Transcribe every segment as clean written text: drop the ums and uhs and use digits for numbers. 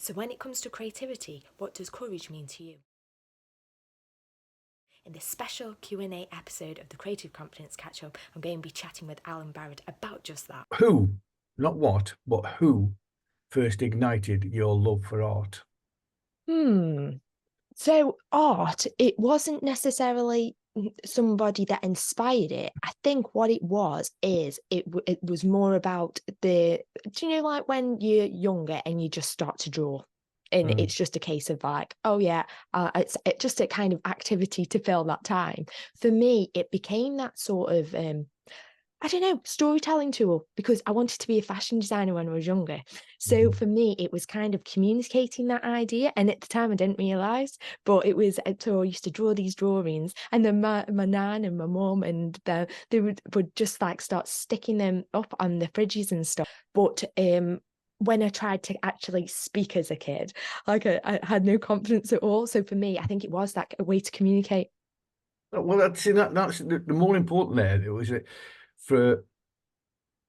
So when it comes to creativity, what does courage mean to you? In this special Q&A episode of the Creative Confidence Catch-Up, I'm going to be chatting with Alan Barrett about just that. Who, not what, but who first ignited your love for art? So art, it wasn't necessarily somebody that inspired it. I think what it was is it was more about do you know, like when you're younger and you just start to draw, and it's just a case of like, oh yeah, it's just a kind of activity to fill that time. For me, it became that sort of I don't know, storytelling tool, because I wanted to be a fashion designer when I was younger. So for me, it was kind of communicating that idea. And at the time, I didn't realise, but it was, so I used to draw these drawings, and then my nan and my mum and they would just like start sticking them up on the fridges and stuff. But when I tried to actually speak as a kid, like I had no confidence at all. So for me, I think it was that a way to communicate. Well, that's the more important there. It was for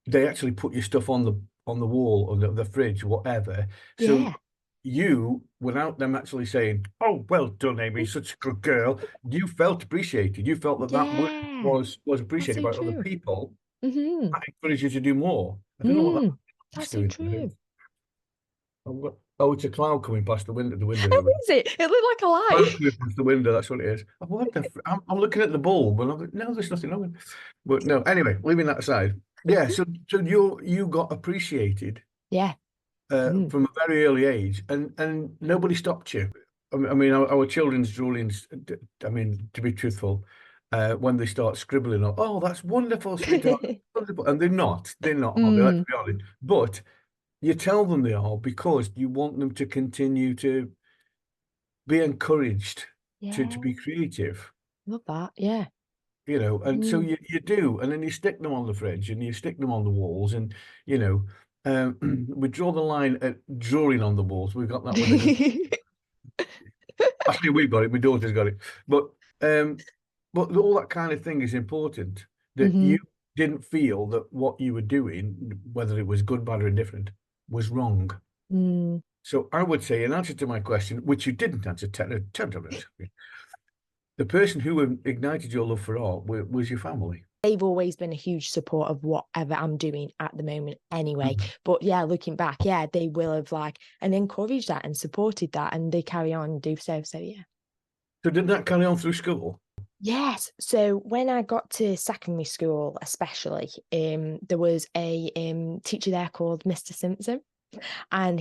they actually put your stuff on the wall or the fridge, whatever. So Yeah. you, without them actually saying, "Oh, well done, Amy, such a good girl," you felt appreciated. You felt that work Yeah. was That's appreciated so by other true. people. Mm-hmm. That encouraged you to do more. I don't know what that's That's so doing. true. Oh, it's a cloud coming past the window. The window. Oh, is it? It looked like a Cloud light. coming past the window. That's what it is. I'm looking at the bulb, and I'm like, no, there's nothing wrong. But no, anyway, leaving that aside. Yeah, so you got appreciated Yeah. from a very early age, and nobody stopped you. I mean, our children's drawings. I mean, to be truthful, when they start scribbling, oh, that's wonderful, sweetheart, wonderful, and they're not, are they? Let's Mm, be honest. But you tell them they are because you want them to continue to be encouraged to be yeah. creative. Love that. Yeah. And so Mm. you do, and then you stick them on the fridge and you stick them on the walls, and you know, we draw the line at drawing on the walls. We've got that with a good. Actually, we've got it. My daughter's got it, but um, but all that kind of thing is important. That hmm you didn't feel that what you were doing, whether it was good, bad, or indifferent, was wrong. Mm. So I would say, in answer to my question, which you didn't answer, the person who ignited your love for art was your family. They've always been a huge support of whatever I'm doing at the moment anyway. But yeah, looking back, yeah, they will have like and encouraged that and supported that, and they carry on and do so. So yeah. So did that carry on through school? Yes. So when I got to secondary school, especially, there was a teacher there called Mr. Simpson, and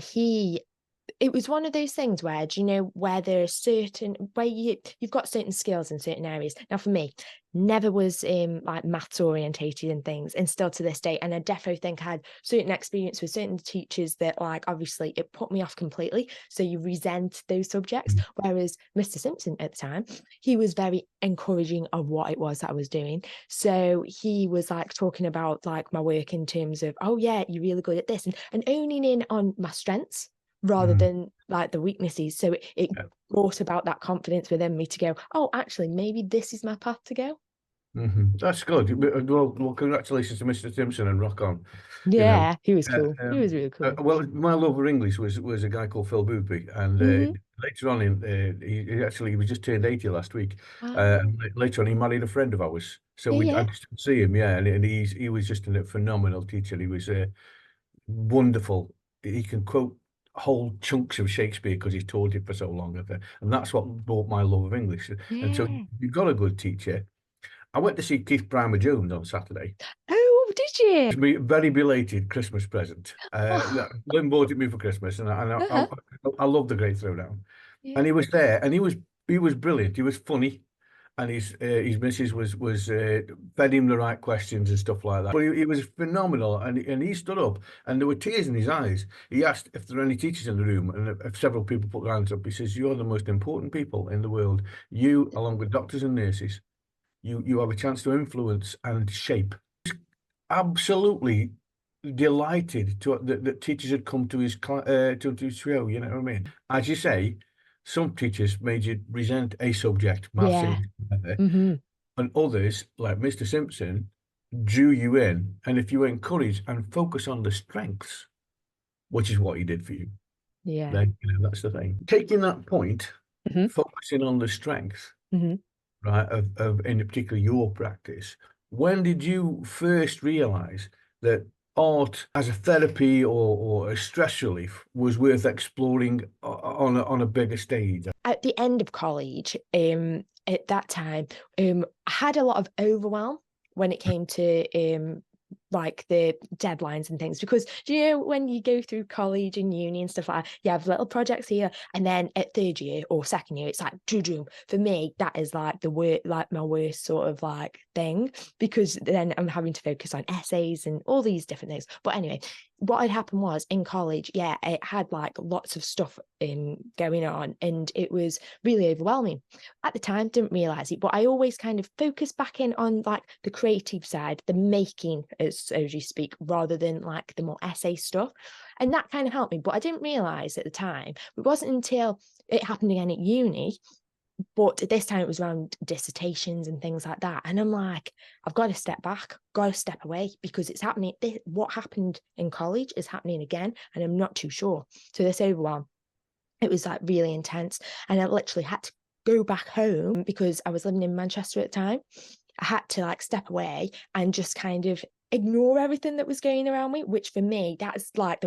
it was one of those things where, do you know, where there's certain where you've got certain skills in certain areas. Now, for me, never was like maths orientated and things, and still to this day. And I definitely think I had certain experience with certain teachers that, like, obviously it put me off completely. So you resent those subjects. Whereas Mr. Simpson at the time, he was very encouraging of what it was that I was doing. So he was like talking about like my work in terms of, oh yeah, you're really good at this, and owning in on my strengths rather Mm. than like the weaknesses. So it Yeah. brought about that confidence within me to go, oh, actually, maybe this is my path to go. That's good. Well, congratulations to Mr. Simpson and rock on. You know, Yeah, he was cool. He was um, really cool. well, my love for English was a guy called Phil Boothby, and hmm later on he was just turned 80 last week. Ah, Later on, he married a friend of ours, so yeah, I yeah. just didn't see him. Yeah, and he was just a phenomenal teacher. He was wonderful. He can quote whole chunks of Shakespeare because he's taught it for so long, and that's what brought my love of English. And so Yeah. you've got a good teacher. I went to see Keith Primer Jones on Saturday. Oh, did you? It's a very belated Christmas present. Oh, Lynn bought it me for Christmas, and uh-huh. I love the Great Throwdown. Yeah. And he was there, and he was brilliant. He was funny, and his missus was fed him the right questions and stuff like that. But he was phenomenal, and he stood up, and there were tears in his eyes. He asked if there are any teachers in the room, and if several people put their hands up. He says, "You're the most important people in the world. You, along with doctors and nurses, you have a chance to influence and shape." Absolutely delighted that teachers had come to his show. You know what I mean? As you say, some teachers made you resent a subject, maths, Yeah. English, whatever, hmm and others, like Mr. Simpson, drew you in. And if you encourage and focus on the strengths, which is what he did for you, Yeah. then that's the thing. Taking that point, Mhm. focusing on the strength, Mhm. right, of in particular your practice. When did you first realise that art as a therapy or a stress relief was worth exploring on a bigger stage? At the end of college, at that time, I had a lot of overwhelm when it came to like the deadlines and things, because when you go through college and uni and stuff like that, you have little projects here, and then at third year or second year it's like doom. For me, that is like my worst sort of like thing, because then I'm having to focus on essays and all these different things. But anyway, what had happened was in college, it had like lots of stuff going on, and it was really overwhelming. At the time, didn't realize it, but I always kind of focused back in on like the creative side, the making, as you speak, rather than like the more essay stuff. And that kind of helped me. But I didn't realize at the time, it wasn't until it happened again at uni, but this time it was around dissertations and things like that. And I'm like, I've got to step back, got to step away, because it's happening. What happened in college is happening again, and I'm not too sure. So this overwhelm, it was like really intense. And I literally had to go back home because I was living in Manchester at the time. I had to like step away and just kind of ignore everything that was going around me, which for me, that's like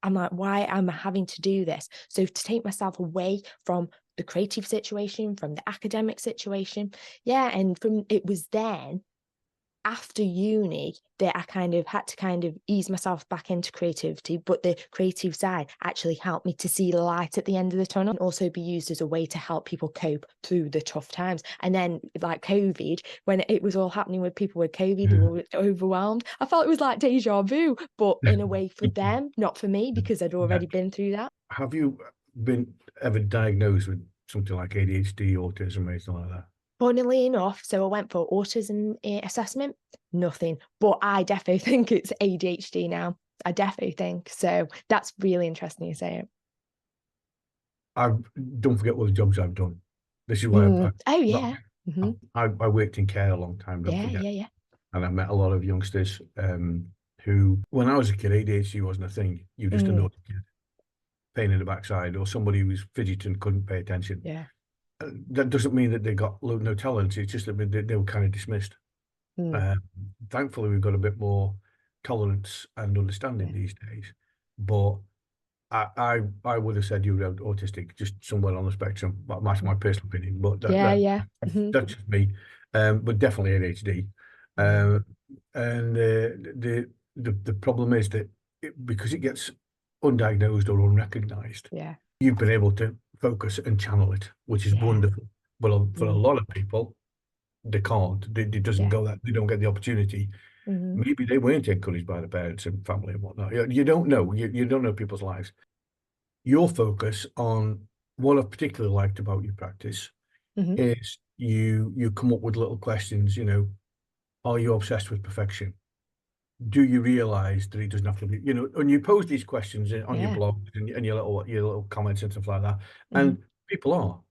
I'm like, why am I having to do this? So to take myself away from the creative situation, from the academic situation. Yeah. And from it was then after uni that I kind of had to kind of ease myself back into creativity, but the creative side actually helped me to see the light at the end of the tunnel, and also be used as a way to help people cope through the tough times. And then like COVID, when it was all happening with people with COVID who were overwhelmed, I felt it was like deja vu, but in a way for them, not for me, because I'd already been through that. Have you been ever diagnosed with something like ADHD, autism, or anything like that? Funnily enough, so I went for autism assessment, nothing. But I definitely think it's ADHD now. I definitely think so. That's really interesting you say it. Don't forget all the jobs I've done. This is why Oh yeah. Hmm. I worked in care a long time. Don't Yeah, forget, yeah, yeah. and I met a lot of youngsters who, when I was a kid, ADHD wasn't a thing. You were just a naughty kid, pain in the backside, or somebody who was fidgeting and couldn't pay attention. Yeah. That doesn't mean that they got no talent. It's just that they were kind of dismissed. Thankfully, we've got a bit more tolerance and understanding these days. But I would have said you were autistic, just somewhere on the spectrum. That's my personal opinion, but Yeah. that's just me. But definitely ADHD. And the problem is that because it gets undiagnosed or unrecognised, Yeah. you've been able to focus and channel it, which is Yeah. wonderful. But for a lot of people, they can't. It doesn't Yeah. go that they don't get the opportunity. Maybe they weren't encouraged by the parents and family and whatnot. You don't know. You don't know people's lives. Your focus on what I've particularly liked about your practice is you come up with little questions. Are you obsessed with perfection? Do you realize that it doesn't have to be, and you pose these questions on your Yeah. blog and your little comments and stuff like that. And people are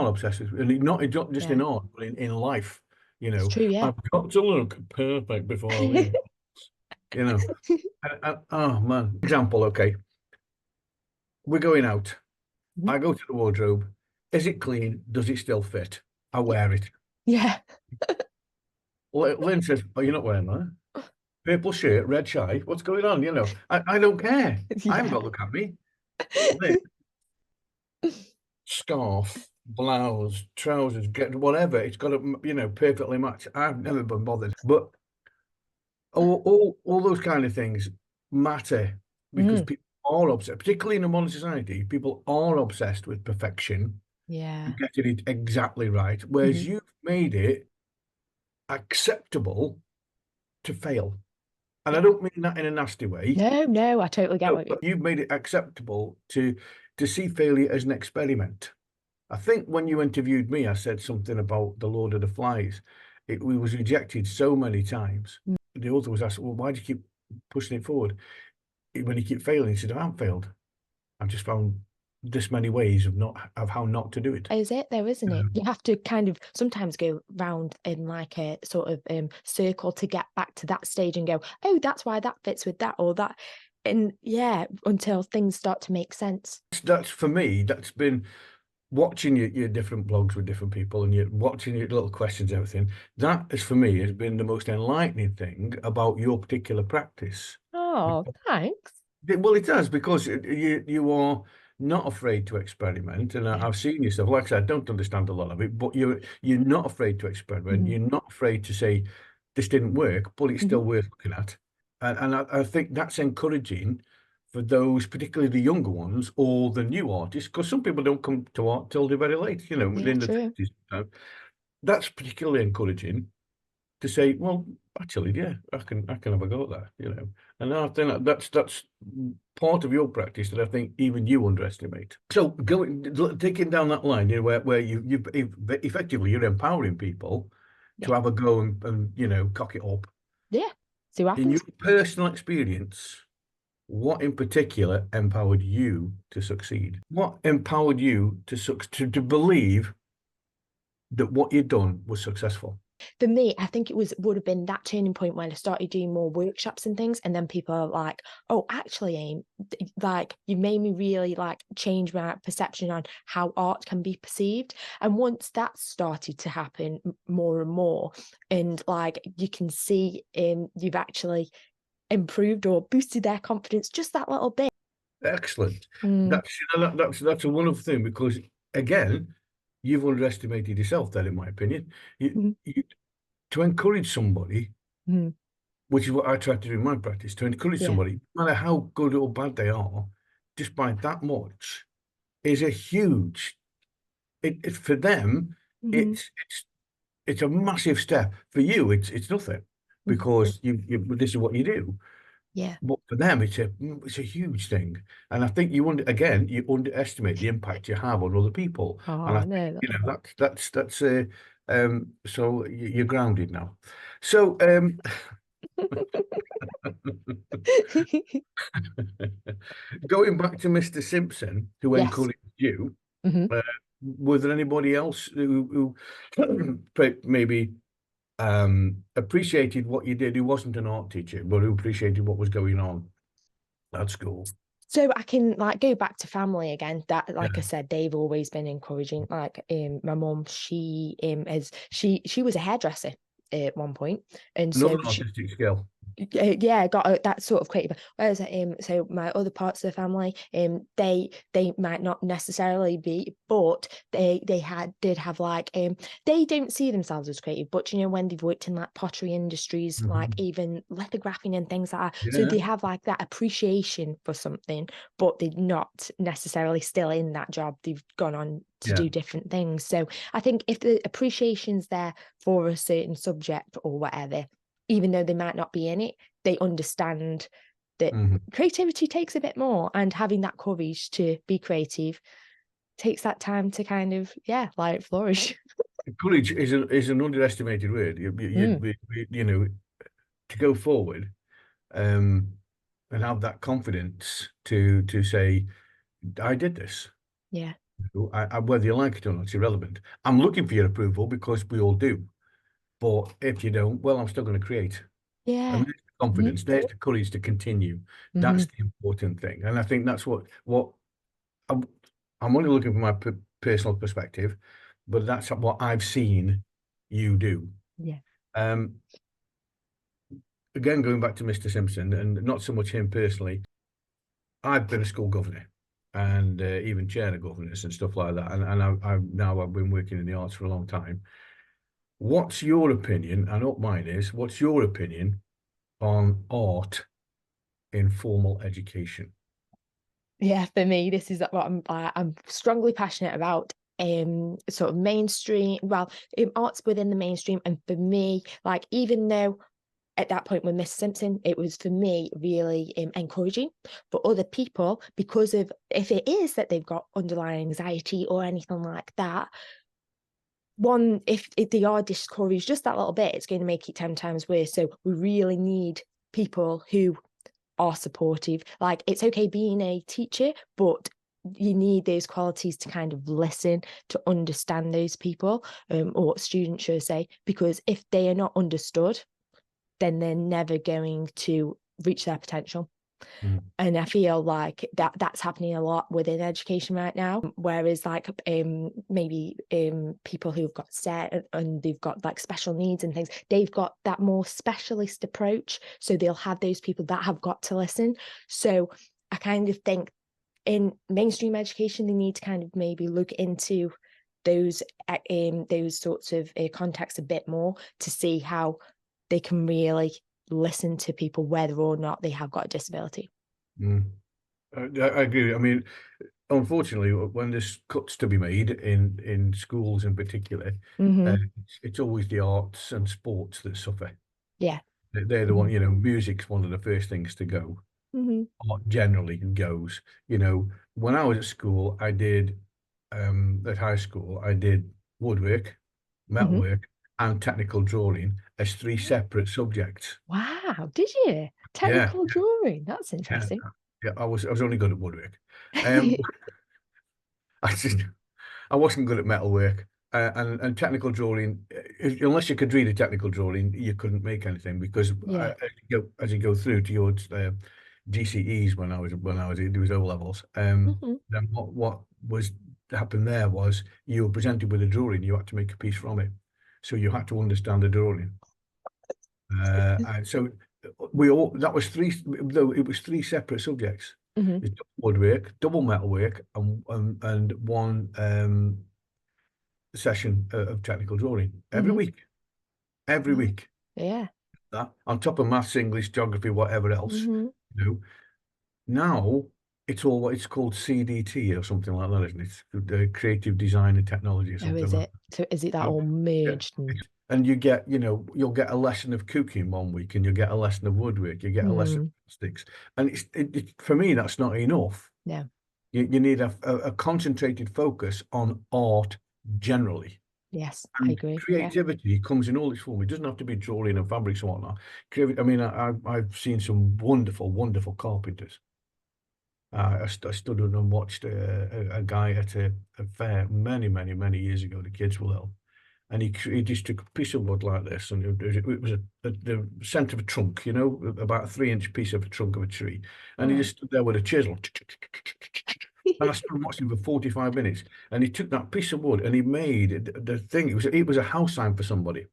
obsessed with, and not just in Yeah. art, but in life. It's true, yeah. I've got to look perfect before I leave. Oh man. Example, okay. We're going out. I go to the wardrobe. Is it clean? Does it still fit? I wear it. Yeah. Lynn says, "Oh, you're not wearing that. Purple shirt, red tie. What's going on?" I don't care. I haven't Yeah. got to look at me. Lynn, scarf, blouse, trousers, get whatever. It's got to, perfectly match. I've never been bothered. But all those kind of things matter because people are obsessed, particularly in a modern society. People are obsessed with perfection, Yeah. getting it exactly right. Whereas you've made it acceptable to fail. And I don't mean that in a nasty way. No, I totally get No, what you. but you've made it acceptable to see failure as an experiment. I think when you interviewed me, I said something about the Lord of the Flies. It was rejected so many times. The author was asked, "Well, why do you keep pushing it forward?" When you keep failing, he said, "I haven't failed. I've just found this many ways of how not to do it." Is it though, isn't it? You have to kind of sometimes go round in like a sort of circle to get back to that stage and go, oh, that's why that fits with that or that. And yeah, until things start to make sense. That's for me, that's been watching your different blogs with different people and you're watching your little questions, everything. That is for me has been the most enlightening thing about your particular practice. Oh, thanks. Well, it does because you are not afraid to experiment, and Yeah. I've seen yourself. Like I said, I don't understand a lot of it, but you're not afraid to experiment. Mhm. You're not afraid to say this didn't work, but it's still Mhm. worth looking at, and I think that's encouraging for those, particularly the younger ones or the new artists, because some people don't come to art till they're very late. You know, Yeah, within the true. 30s. That's particularly encouraging to say, well, actually, yeah, I can have a go at that, you know. And I think that's part of your practice that I think even you underestimate. So taking down that line, you know, where you effectively you're empowering people Yeah. to have a go and you know cock it up. Yeah. See what In your happens. personal experience, what in particular empowered you to succeed? What empowered you to believe that what you'd done was successful? For me, I think it would have been that turning point when I started doing more workshops and things, and then people are like, "Oh, actually, Aim, like you made me really like change my perception on how art can be perceived." And once that started to happen more and more, and like you can see, you've actually improved or boosted their confidence just that little bit. Excellent. Mm, That's you know, that's a wonderful thing because again, you've underestimated yourself there, in my opinion. mhm, You to encourage somebody, mhm. which is what I try to do in my practice, to encourage Yeah. somebody, no matter how good or bad they are, just by that much, is a huge. It for them, Mhm, it's a massive step. For you, it's nothing mhm. because you this is what you do. Yeah. But for them, it's a huge thing, and I think you underestimate the impact you have on other people, and I Oh, think no. you know that's so you're grounded now. So going back to Mr. Simpson, who Yes. encouraged you, Mhm. uh, was there anybody else who maybe appreciated what you did, who wasn't an art teacher, but who appreciated what was going on at school? So I can like go back to family again. That, like I Yeah. said, they've always been encouraging. Like my mum, she was a hairdresser at one point, and Another so she artistic skill. yeah, got that sort of creative. Whereas so my other parts of the family, they might not necessarily be, but did have like they don't see themselves as creative, but you know when they've worked in like pottery industries, like Mhm. even lithographing and things like that, so Yeah. they have like that appreciation for something, but they're not necessarily still in that job. They've gone on to Yeah. do different things. So I think if the appreciation's there for a certain subject or whatever, even though they might not be in it, they understand that Mhm. creativity takes a bit more, and having that courage to be creative takes that time to kind of, yeah, like flourish. Courage is an underestimated word. Mm, You know, to go forward, um, and have that confidence to say, I did this. yeah. Whether you like it or not, it's irrelevant. I'm looking for your approval because we all do. But if you don't, well, I'm still going to create. And Yeah. there's the Mhm, confidence, there's the courage to continue. That's mhm. the important thing. And I think that's what I'm, I'm only looking from my personal perspective, but that's what I've seen you do. Yeah. Um, Again, going back to Mr. Simpson, and not so much him personally, I've been a school governor and even chair of governors and stuff like that. And I've been working in the arts for a long time. What's your opinion? I know what mine is. What's your opinion on art in formal education? Yeah, for me, this is what I'm strongly passionate about. Sort of mainstream, well, arts within the mainstream, and for me, like even though at that point with Miss Simpson, it was for me really encouraging. For other people, because of if it is that they've got underlying anxiety or anything like that, one, if they are discouraged just that little bit, it's going to make it 10 times worse. So we really need people who are supportive. Like it's okay being a teacher, but you need those qualities to kind of listen, to understand those people, or students should say, because if they are not understood, then they're never going to reach their potential. Mm. And I feel like that's happening a lot within education right now. Whereas like maybe people who've got set and they've got like special needs and things, they've got that more specialist approach. So they'll have those people that have got to listen. So I kind of think in mainstream education, they need to kind of maybe look into those sorts of contexts a bit more to see how they can really listen to people whether or not they have got a disability. Mm. I agree. I mean, unfortunately, when there's cuts to be made in schools in particular, it's always the arts and sports that suffer. Yeah. They're the one, you know, music's one of the first things to go. Art generally goes. You know, when I was at school, I did at high school, I did woodwork, metalwork, and technical drawing as three separate subjects. Wow, did you? Yeah, Technical drawing. That's yeah, interesting. yeah. I was only good at woodwork. Um, I just I wasn't good at metalwork. And technical drawing, unless you could read a technical drawing, you couldn't make anything because Yeah. as you go through to your GCEs when I was it was O levels. Then what was happened there was you were presented with a drawing, you had to make a piece from it, so you had to understand the drawing. And so we all that was three, though it was three separate subjects. It's double woodwork, double metalwork, and one session of technical drawing every week. Every week. Yeah. That on top of maths, English, geography, whatever else. You know, now it's called CDT or something like that, isn't it? The Creative Design and Technology or Oh, something is like it? So is it that that. all Yeah. merged? And you get, you know, you'll get a lesson of cooking one week, and you get a lesson of woodwork, you get a lesson of plastics, and for me that's not enough. No. You need a concentrated focus on art generally. Yes, I And agree. Yeah. creativity comes in all its form. It doesn't have to be drawing and fabrics and whatnot. I mean, I've seen some wonderful, wonderful carpenters. I stood and watched a guy at a fair many, many, many years ago. The kids were little, and he just took a piece of wood like this, and it was the centre of a trunk, you know, about a 3-inch piece of a trunk of a tree, and he just stood there with a chisel. And I stood and watched him for 45 minutes, and he took that piece of wood and he made the thing. It was a house sign for somebody,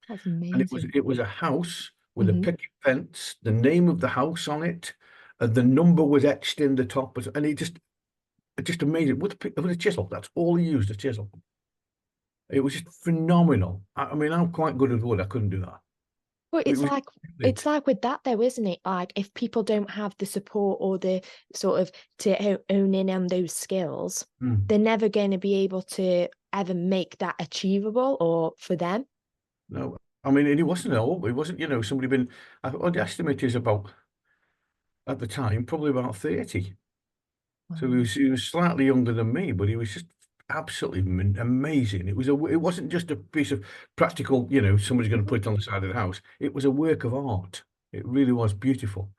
That's and amazing. it was a house with a picket fence, the name of the house on it, and the number was etched in the top, and it just amazing with a chisel. That's all he used, a chisel. It was just phenomenal. I mean, I'm quite good at wood. I couldn't do that. But It was it's like with that though, isn't it? Like if people don't have the support or the sort of to own in on those skills, they're never going to be able to ever make that achievable or for them. no. I mean, and he wasn't old. He wasn't, you know, somebody been. The estimate is about at the time probably about 30. So he was slightly younger than me, but he was just absolutely amazing. It wasn't just a piece of practical, you know, somebody's going to put it on the side of the house. It was a work of art. It really was beautiful.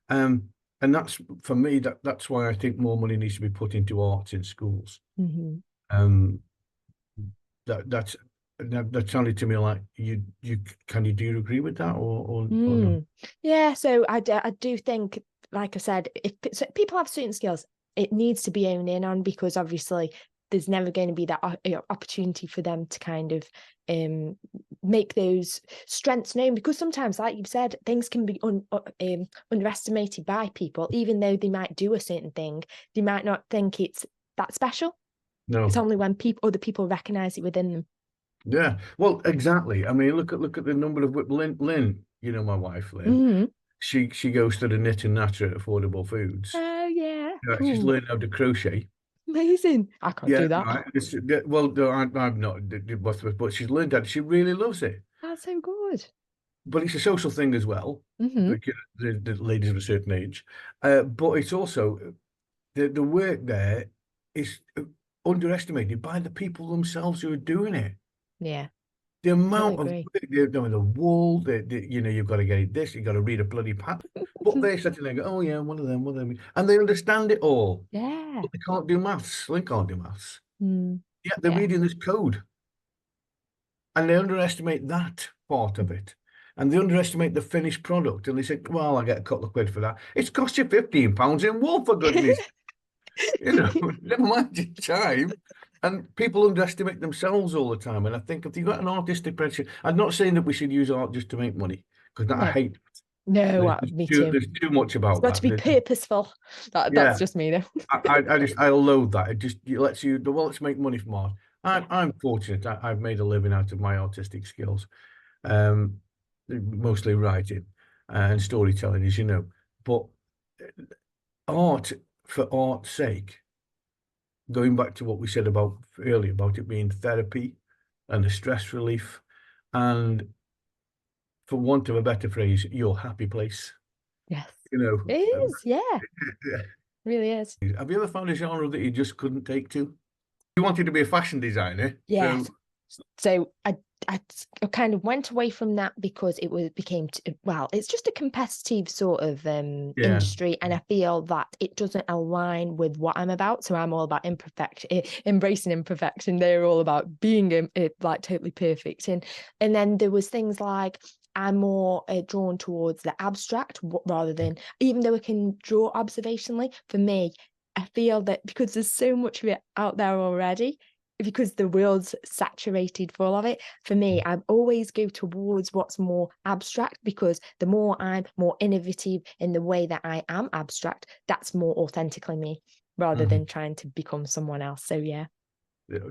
And that's for me. That's why I think more money needs to be put into arts in schools. Um, that's that sounded to me like do you agree with that or not? Yeah, so I do think, like I said, if so people have certain skills, it needs to be owned in on because obviously there's never going to be that opportunity for them to kind of make those strengths known because sometimes, like you've said, things can be underestimated by people, even though they might do a certain thing, they might not think it's that special. It's No. only when other people recognize it within them. Yeah. Well, exactly. I mean, look at the number of Lynn, you know, my wife Lynn. She goes to the knit and natter at Affordable Foods. Oh yeah, Yeah, she's cool, learned how to crochet. amazing. I can't Yeah, do that. right. Well, no, I'm not, but she's learned that. She really loves it. That's so good. But it's a social thing as well. Because the ladies of a certain age, but it's also the work there is underestimated by the people themselves who are doing it. Yeah, The totally amount of agree. work they're doing, the wool, you know, you've got to get this, you've got to read a bloody pattern. But they're sitting there and go, oh yeah, one of them. And they understand it all. Yeah. But they can't do maths. They can't do maths. Yeah, they're Yeah. reading this code. And they underestimate that part of it. and they underestimate the finished product, and they say, "Well, I get a couple of quid for that." It's cost you £15 in wool, for goodness, never mind your time. And people underestimate themselves all the time. And I think if you've got an artistic pressure, I'm not saying that we should use art just to make money, because I No, hate. no, me too. There's too much It's about got to be that. purposeful. That's Yeah, just me, though. I loathe that. It lets you, well, let's make money from art. Yeah. I'm fortunate. I've made a living out of my artistic skills, um, mostly writing and storytelling, as you know. But art for art's sake, going back to what we said about earlier about it being therapy and a stress relief, and for want of a better phrase, your happy place. Yes. You know, It is, yeah. yeah. Really is. Have you ever found a genre that you just couldn't take to? You wanted to be a fashion designer, Yes. so So I kind of went away from that because became well, it's just a competitive sort of yeah. industry, and I feel that it doesn't align with what I'm about. So I'm all about imperfection, embracing imperfection. They're all about being like totally perfect, and then there was things like I'm more drawn towards the abstract rather than, even though I can draw observationally. For me, I feel that because there's so much of it out there already, because the world's saturated full of it, for me, I always go towards what's more abstract, because the more I'm more innovative in the way that I am abstract, that's more authentically me, rather than trying to become someone else. So yeah.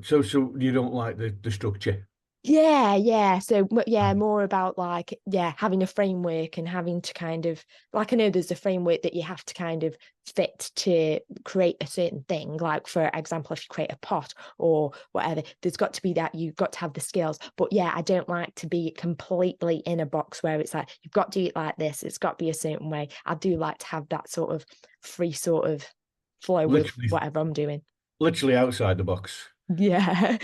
So you don't like the structure? Yeah. So yeah, more about like, yeah, having a framework and having to kind of, like, I know there's a framework that you have to kind of fit to create a certain thing. Like, for example, if you create a pot or whatever, there's got to be that, you've got to have the skills. But yeah, I don't like to be completely in a box where it's like, you've got to do it like this, it's got to be a certain way. I do like to have that sort of free sort of flow with Literally, whatever I'm doing. literally outside the box. Yeah.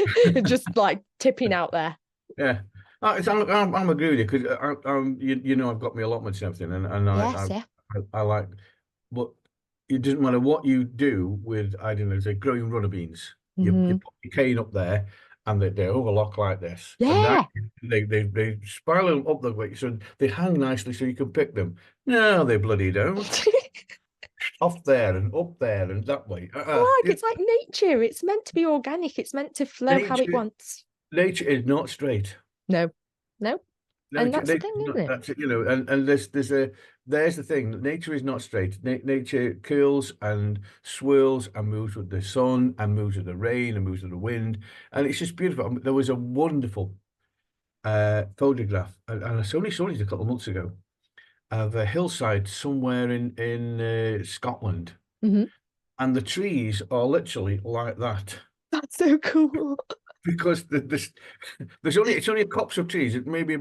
Just like tipping out there. Yeah. I'm agree with you, because you know, I've got my allotments and everything, and Yes, yeah. I like, but it doesn't matter what you do with, I don't know, say growing runner beans. You put your cane up there, and they overlock like this, and Yeah. they spiral up the way, so they hang nicely, so you can pick them. No, they bloody don't. Off there and up there and that way. It's like nature. It's meant to be organic. It's meant to flow how it Nature, wants. nature is not straight. No. And Nature, that's the nature thing, is not, isn't it? that's it, you know, and there's the thing. Nature is not straight. Nature curls and swirls and moves with the sun and moves with the rain and moves with the wind, and it's just beautiful. There was a wonderful photograph, and I only saw it a couple of months ago, of a hillside somewhere in Scotland, Mhm. and the trees are literally like that. That's so cool. Because it's only a copse of trees, it maybe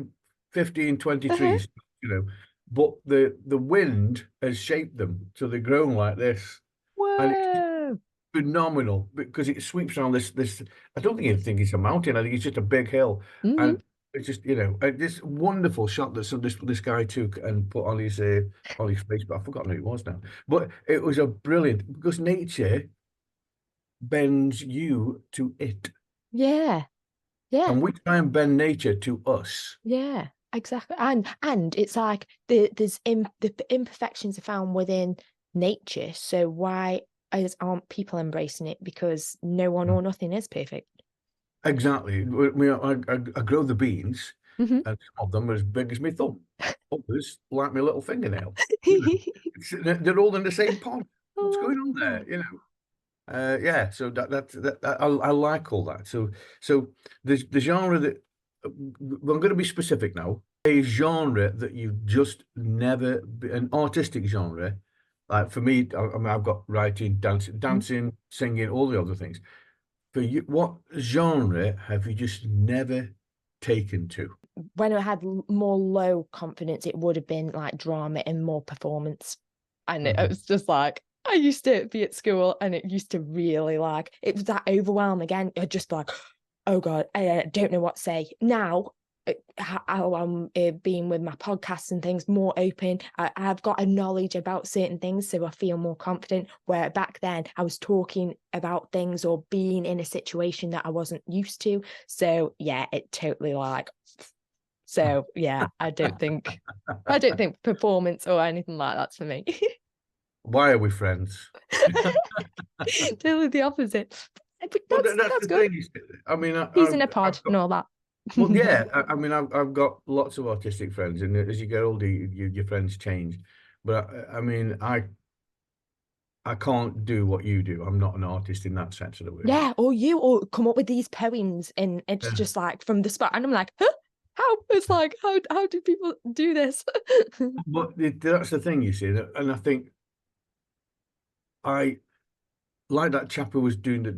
15, 20 Uh-huh. trees, you know, but the wind has shaped them so they're grown like this, and it's Whoa. phenomenal because it sweeps around this. I don't think it's a mountain. I think it's just a big hill, Hmm. and it's just, you know, this wonderful shot that this guy took and put on his Facebook. I've forgotten who it was now, but it was a brilliant, because nature bends you to it. Yeah. Yeah. And we try and bend nature to us. Yeah. Exactly. And it's like the imperfections are found within nature. So why aren't people embracing it? Because no one or nothing is perfect. Exactly. I grow the beans, Hmm. and some of them are as big as my thumb. Others like my little fingernail. You know, they're all in the same pot. I What's love going on there? that. You know. Yeah. So I like all that. So the genre that I'm going to be specific now. A genre that you just never, an artistic genre. Like for me, I mean, I've got writing, dancing, singing, all the other things. For you, what genre have you just never taken to? When I had more low confidence, it would have been like drama and more performance. And it Mhm. was just like, I used to be at school and it used to really like, it was that overwhelm again. I'd just be like, oh God, I don't know what to say. Now, how I'm being with my podcasts and things more open. I've got a knowledge about certain things, so I feel more confident. Where back then I was talking about things or being in a situation that I wasn't used to. So yeah, it totally like So yeah, I don't think performance or anything like that's for me. Why are we friends? Totally the opposite. But Well, that's that's the good. thing. I mean, He's in a pod I've and got, all that. well, yeah. I mean, I've got lots of autistic friends, and as you get older, your friends change. But I mean, I can't do what you do. I'm not an artist in that sense of the word. Yeah, or come up with these poems and it's Yeah. just like from the spot, and I'm like, huh? How? It's like, how do people do this? But that's the thing, you see, and I think I like that chap who was doing the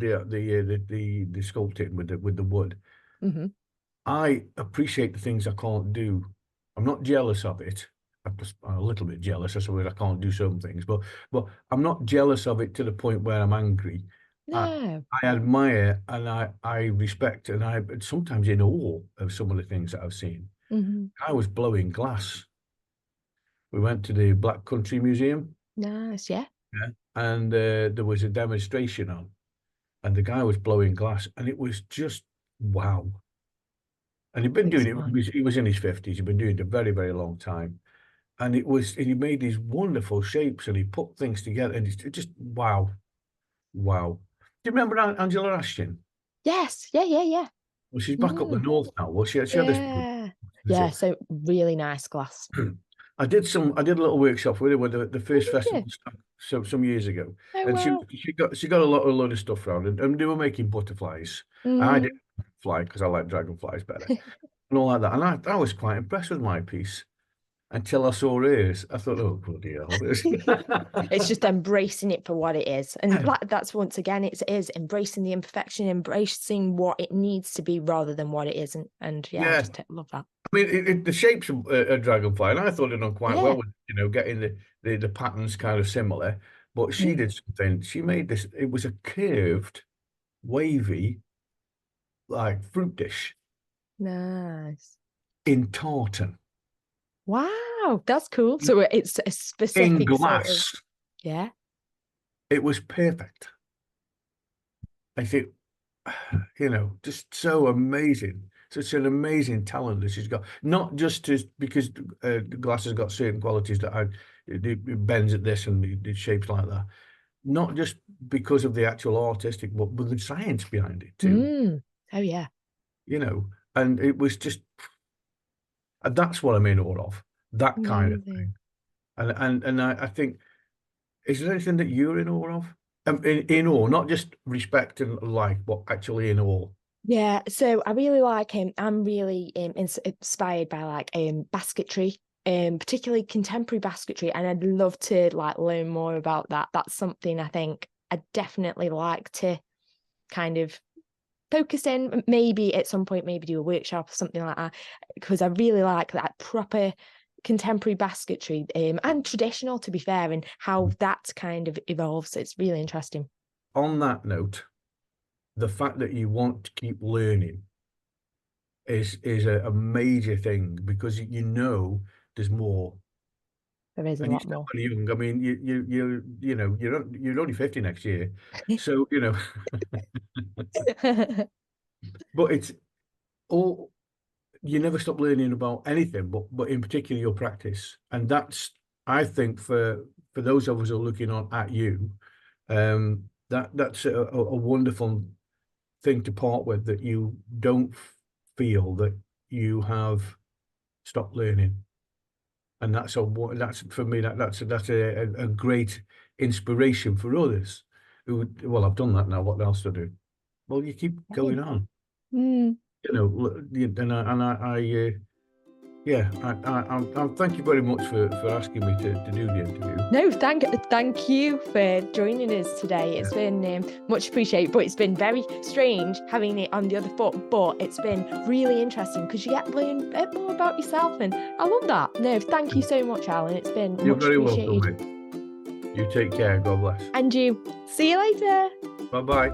sculpting with the wood. Hmm. I appreciate the things I can't do. I'm not jealous of it. I'm a little bit jealous, I suppose. I can't do some things, but I'm not jealous of it to the point where I'm angry. I, No. I admire and I respect and I sometimes in awe of some of the things that I've seen. Hmm. I was blowing glass. We went to the Black Country Museum, Nice, yeah. and there was a demonstration on, and the guy was blowing glass, and it was just wow. And he'd been It's doing it. fun. He was in his 50s. He'd been doing it a very, very long time. And he made these wonderful shapes and he put things together. And it just, wow. Wow. Do you remember Angela Ashton? Yes, yeah. Well, she's back up the Mm. north now. Well, she had this. Yeah, so really nice glass. I did a little workshop with her with the first did you? festival some years ago. Oh, And wow. she got a load of stuff around and they were making butterflies. And I didn't fly because I like dragonflies better. And all like that. And I was quite impressed with my piece until I saw hers. I thought, oh, bloody hell. It's just embracing it for what it is. And that's once again, it is embracing the imperfection, embracing what it needs to be rather than what it isn't. And yeah, I just love that. I mean, the shape's a dragonfly, and I thought it done quite well Yeah. with, getting the patterns kind of similar. But she did something. She made this. It was a curved, wavy, like fruit dish Nice. in tartan Wow, that's cool. So it's a in specific sort of, glass. yeah. It was perfect. I think, just so amazing. Such an amazing talent that she's got. Not just because glass has got certain qualities that it bends at this and it shapes like that. Not just because of the actual artistic, but with the science behind it too. Oh yeah. And it was just, and that's what I'm in awe of. That kind of Amazing. thing. And I think, is there anything that you're in awe of? In awe, not just respect and like, but actually in awe. Yeah, so I really like him. I'm really inspired by like basketry, particularly contemporary basketry, and I'd love to like learn more about that. That's something I think I'd definitely like to kind of focus in. Maybe at some point, maybe do a workshop or something like that, because I really like that proper contemporary basketry and traditional, to be fair, and how that kind of evolves. It's really interesting. On that note, the fact that you want to keep learning is a major thing because there's more. There is a And you're lot still more. very young. I mean, you're only 50 next year, so but it's all you never stop learning about anything, but in particular your practice, and that's I think for those of us who are looking on at you, that's a wonderful thing to part with, that you don't feel that you have stopped learning. And that's for me, that's a great inspiration for others who, well, I've done that now. What else to do? Well, you keep going on, and I thank you very much for asking me to do the interview. No, thank you for joining us today. It's been much appreciated, but it's been very strange having it on the other foot. But it's been really interesting because you get to learn a bit more about yourself, and I love that. No, thank you so much, Alan. It's been You're much very appreciated. welcome, mate. You take care. God bless. And you. See you later. Bye bye.